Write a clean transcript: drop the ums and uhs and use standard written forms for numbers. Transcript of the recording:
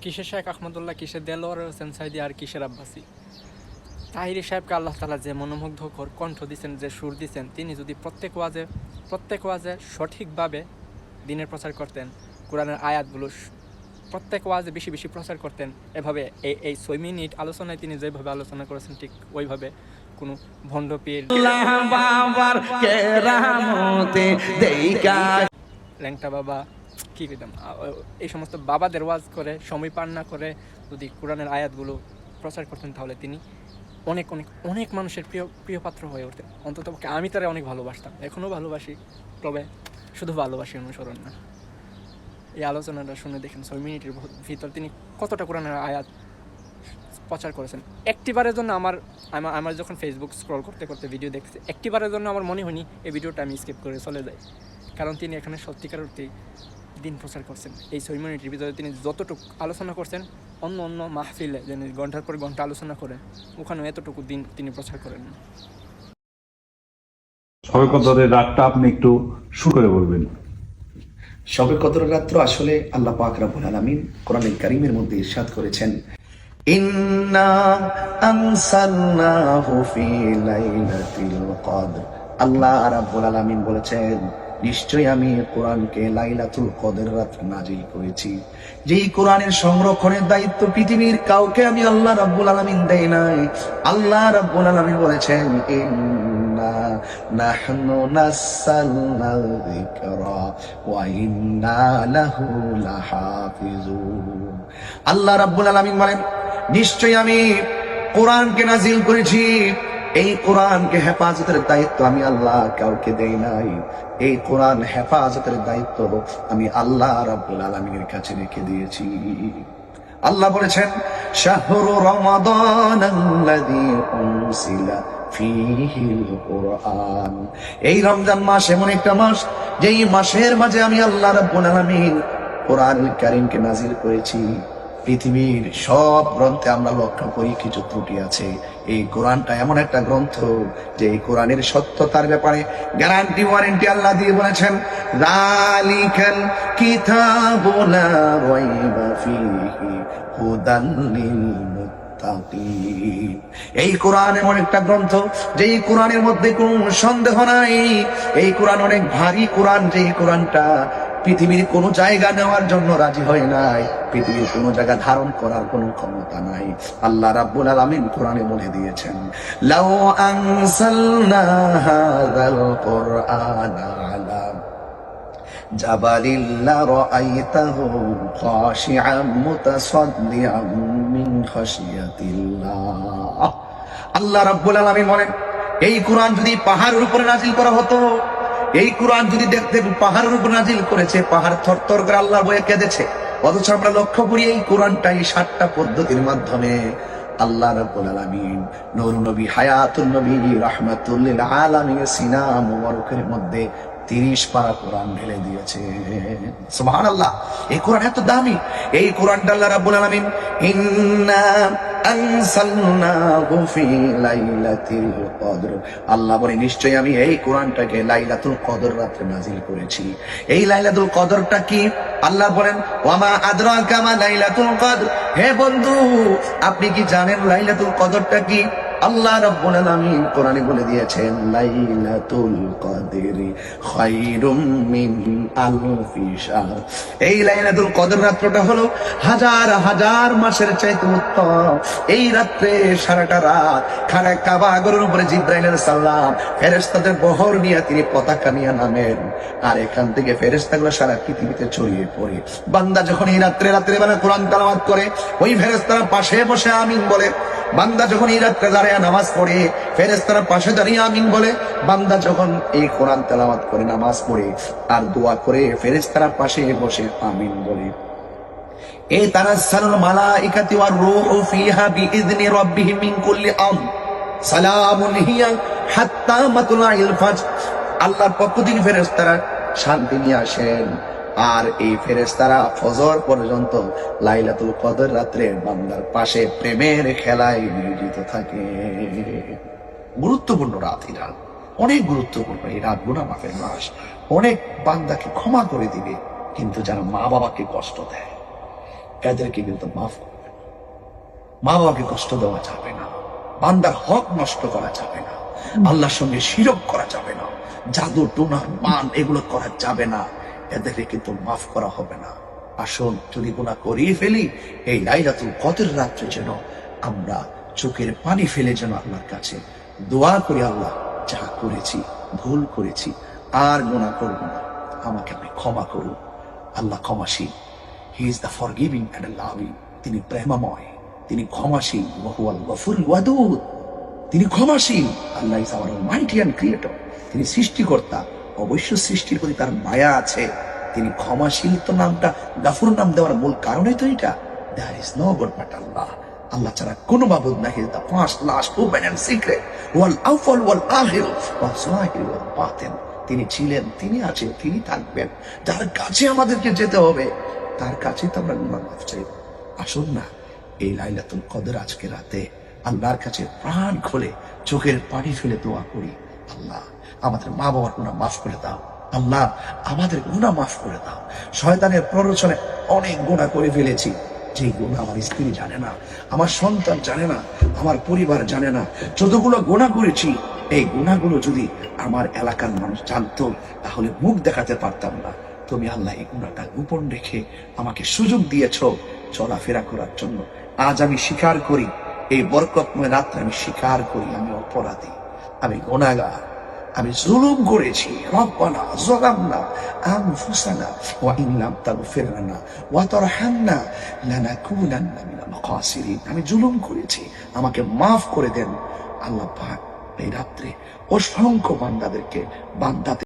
কিসের শেখ আহমদুল্লাহ, কিসের দেলোয়ার হোসেন সাইদি আর কিসের আব্বাসী। তাহিরি সাহেবকে আল্লাহ তাআলা যে মনোমুগ্ধকর কণ্ঠ দিচ্ছেন, যে সুর দিচ্ছেন, তিনি যদি প্রত্যেক ওয়াজে সঠিকভাবে দিনের প্রচার করতেন, কোরআনের আয়াতগুলো প্রত্যেক ওয়াজে বেশি বেশি প্রচার করতেন, এভাবে এই 6 মিনিট আলোচনায় তিনি যেভাবে আলোচনা করেছেন ঠিক ওইভাবে কোনো ভণ্ড পীর ল্যাংটা বাবা কী কইতাম এই সমস্ত বাবাদের ওয়াজ করে সময় পান না করে যদি কোরআনের আয়াতগুলো প্রচার করতেন, তাহলে তিনি অনেক অনেক অনেক মানুষের প্রিয় পাত্র হয়ে উঠতেন। অন্তত আমি তারা অনেক ভালোবাসতাম, এখনও ভালোবাসি, তবে শুধু ভালোবাসি, অনুসরণ না। এই আলোচনাটা শুনে দেখেন 6 মিনিটের ভিতর তিনি কতটা কোরআনের আয়াত প্রচার করেছেন। একটিবারের জন্য আমার যখন ফেসবুক স্ক্রল করতে করতে ভিডিও দেখতেছি, একটিবারের জন্য আমার মনে হয়নি এই ভিডিওটা আমি স্কিপ করে চলে যাই, কারণ তিনি এখানে সত্যিকার অর্থেই দিন প্রচার করছেন। এই 6 মিনিটের ভিতরে তিনি যতটুকু আলোচনা করছেন, অন্য মাহফিলে যেন ঘন্টার পর ঘন্টা আলোচনা করেন, ওখানেও এতটুকু দিন তিনি প্রচার করেন না। শবে কদরের রাতটা আপনি একটু শুরু করে বলবেন। শবে কদরের রাত্র আসলে আল্লাহ পাক রব্বুল আলামিন কোরআনুল কারীমের মধ্যে ইরশাদ করেছেন, ইন্না আনসালনাহু ফি লাইলাতিল কদর। আল্লাহ রাব্বুল আলামিন বলেছেন, নিশ্চয়ই আমি কোরআনকে লাইলাতুল কদর রাতে নাজিল করেছি। যেই কোরআনের সংরক্ষণের দায়িত্ব পৃথিবীর কাউকে আমি আল্লাহ রাব্বুল আলামিন দেই নাই। আল্লাহ রাব্বুল আলামিন বলেছেন, ইন্না নাহনু নাসালনাল যিকরা ওয়া ইন্না লাহু লাহাফিজুন। আল্লাহ রাব্বুল আলামিন বলেন, নিশ্চয়ই আমি কোরআনকে নাজিল করেছি। এই কোরআনকে হেফাজতের দায়িত্ব আমি আল্লাহ কাউকে দেই নাই। এই কোরআন হেফাজতের দায়িত্ব আমি আল্লাহ রাব্বুল আলামিনের কাছে রেখে দিয়েছি। আল্লাহ বলেছেন, শাহরু রমাদানাল্লাযী উনসিলা ফীহিল কুরআন। এই রমজান মাস এমন একটা মাস, যেই মাসের মাঝে আমি আল্লাহ রাব্বুল আলামিন কোরআনুল কারীমকে নাজিল করেছি। পৃথিবীর সব গ্রন্থে আমরা লক্ষ্য করি কিছু ত্রুটি আছে। এই কোরআনটা এমন একটা গ্রন্থ যে এই কোরআনের সত্যতার ব্যাপারে গ্যারান্টি ওয়ারেন্টি আল্লাহ দিয়ে বলেছেন, যালিকাল কিতাবু লা রাইবা ফীহি হুদাল লিল মুত্তাকিন। এই কোরআন এমন একটা গ্রন্থ যে এই কোরআনের মধ্যে কোনো সন্দেহ নাই। এই কোরআন অনেক ভারী কোরআন, যে এই কোরআনটা পৃথিবীর কোন জায়গা নেওয়ার জন্য রাজি হয় নাই, পৃথিবীর কোন জায়গা ধারণ করার কোন ক্ষমতা নাই। আল্লাহ রাব্বুল আলামিন কোরআনে বলে দিয়েছেন, লাউ আনসালনা হাযাল কুরআনা আলা জাবালিন লারাআইতাহু খাশিআম মুতাসাদ্দিআম মিন খাশিয়াতিল্লাহ। আল্লাহ রাব্বুল আলামিন বলেন, এই কোরআন যদি পাহাড়ের উপরে নাজিল করা হতো, এই কোরআন যদি দেখতে পাহাড়ের উপর নাজিল করেছে, পাহাড় থরথর করে আল্লাহর ভয়ে কেঁদেছে। অথচ আমরা লক্ষ্য করি এই কোরআনটাই 7টা পদ্ধতির মাধ্যমে আল্লাহ রাব্বুল আলামিন নূর নবী হায়াতুন নবী রাহমাতুল লিল আলামিন সিনা মুবারকের মধ্যে 30 পারা কোরআন ঢেলে দিয়েছে। সুবহানাল্লাহ, এই কোরআন এত দামি। এই কোরআনটা আল্লাহ রাব্বুল আলামিন ইন্না আনসালনাহু ফি লাইলাতিল কদর। আল্লাহ বলে, নিশ্চয়ই আমি এই কোরআনটাকে লাইলাতুল কদর রাতে নাজিল করেছি। এই লাইলাতুল কদরটা কি? আল্লাহ বলেন, ওয়ামা আদরাকা মা লাইলাতুল কদর। হে বন্ধু, আপনি কি জানেন লাইলাতুল কদরটা কি? আল্লাহ রাব্বুল আলামিন কোরআনে বলে দিয়েছেন, লাইলাতুল কদরি খায়রুম মিন আলফি শাহর। এই লাইলাতুল কদর রাতটা হলো হাজার হাজার মাসের চাইতে উত্তম। এই রাতে সারাটা রাত খানা কাবা ঘরের উপরে জিবরাইল আলাইহিস সালাম ফেরেশতাদের বহর নিয়ে তিনি পতাকা নিয়ে নামেন, আর এখান থেকে ফেরেশতাগুলো সারা পৃথিবীতে ছড়িয়ে পড়ে। বান্দা যখন এই রাত্রে বেলা কোরআন তেলাওয়াত করে, ওই ফেরেশতারা পাশে বসে আমিন বলে। বান্দা যখন এই রাত্রে দাঁড়িয়ে নামাজ পড়ে, ফেরেশতারা পাশে দাঁড়িয়ে আমিন বলে। বান্দা যখন এই কোরআন তেলাওয়াত করে, নামাজ পড়ে আর দোয়া করে, ফেরেশতারা পাশে বসে আমিন বলে। এই তানাজ্জালুল মালাইকাতু ওয়ার রূহু ফিহা বিইذনি রাব্বিহিম মিন কুল্লি আমর সালামুন হিয়া হাত্তা মাতলাইল ফাজর। আল্লাহর পক্ষ থেকে ফেরেশতারা শান্তি নিয়ে আসেন, আর এই ফেরেশতারা ফজর পর্যন্ত লাইলাতুল কদর রাত্রে বান্দার পাশে প্রেমের খেলায় নিয়োজিত থাকে। গুরুত্বপূর্ণ রাত এই রাত, অনেক গুরুত্বপূর্ণ এই রাত। গুনাহ মাফের মাস, অনেক বান্দাকে ক্ষমা করে দিবে। কিন্তু যারা মা বাবাকে কষ্ট দেয়, এদেরকে কিন্তু মাফ করবে না। মা বাবাকে কষ্ট দেওয়া যাবে না, বান্দার হক নষ্ট করা যাবে না, আল্লাহর সঙ্গে শিরক করা যাবে না, জাদু টোনা মান এগুলো করা যাবে না, এদেরকে কিন্তু মাফ করা হবে না। আসুন, যদি গুনাহ করিয়ে ফেলি, এই লাইলাতুল কদর রাত্রে যেন আমরা চোখের পানি ফেলে যেন আল্লাহর কাছে দোয়া করি, আল্লাহ যা করেছি, ভুল করেছি, আর গুনাহ করব না, আমাকে আপনি ক্ষমা করুন। আল্লাহ ক্ষমাশীল, he is the forgiving and loving. তিনি প্রেমময়, তিনি ক্ষমাশীল, ওয়া হুয়াল গফুরুল ওয়াদুদ। তিনি ক্ষমাশীল। Allah is our almighty and creator. তিনি সৃষ্টিকর্তা, অবশ্য সৃষ্টির প্রতি তার মায়া আছে। তিনি ক্ষমাশীল তো নামটা গাফুর নাম দেওয়ার মূল কারণই তো এটা। There is no God but Allah. আল্লাহ ছাড়া কোনো মাবুদ নাই। He is the first, last, open and secret, ওয়াল আউয়াল ওয়াল আখির ওয়াল যাহির ওয়াল বাতিন। তিনি ছিলেন, তিনি আছেন, তিনি থাকবেন। যার কাছে আমাদেরকে যেতে হবে, তার কাছে তো আমরা গুনাহ মাফ চাইব। আসুন না, এই লাইলাতুল কদর আজকে রাতে আল্লাহর কাছে প্রাণ খুলে চোখের পানি ফেলে দোয়া করি, আল্লাহ আমাদের মা বাবার গুনাহ মাফ করে দাও, আল্লাহ আমাদের গুনাহ মাফ করে দাও। শয়তানের প্ররোচনে অনেক গুনাহ করে ফেলেছি, যে গুনাহ আমার স্ত্রী জানে না, আমার সন্তান জানে না, আমার পরিবার জানে না। যতগুলো গুনাহ করেছি, এই গুনাহগুলো যদি আমার এলাকার মানুষ জানতো, তাহলে মুখ দেখাতে পারতাম না। তুমি আল্লাহ এই গুনাহটা গোপন রেখে আমাকে সুযোগ দিয়েছো চলাফেরা করার জন্য। আজ আমি স্বীকার করি, এই বরকতময় রাত্রে আমি স্বীকার করি আমি অপরাধী, আমি গুনাহগার, আমি জুলুম করেছি। রব্বানা যালামনা আনফুসানা ওয়া ইন লাম তাগফির লানা ওয়া তারহামনা লানাকুনান্না মিনাল খাসিরিন। আমি জুলুম করেছি, আমাকে মাফ করে দেন। আল্লাহ পাক এই রাত্রে অসংখ্য বান্দাদেরকে বান্দাদের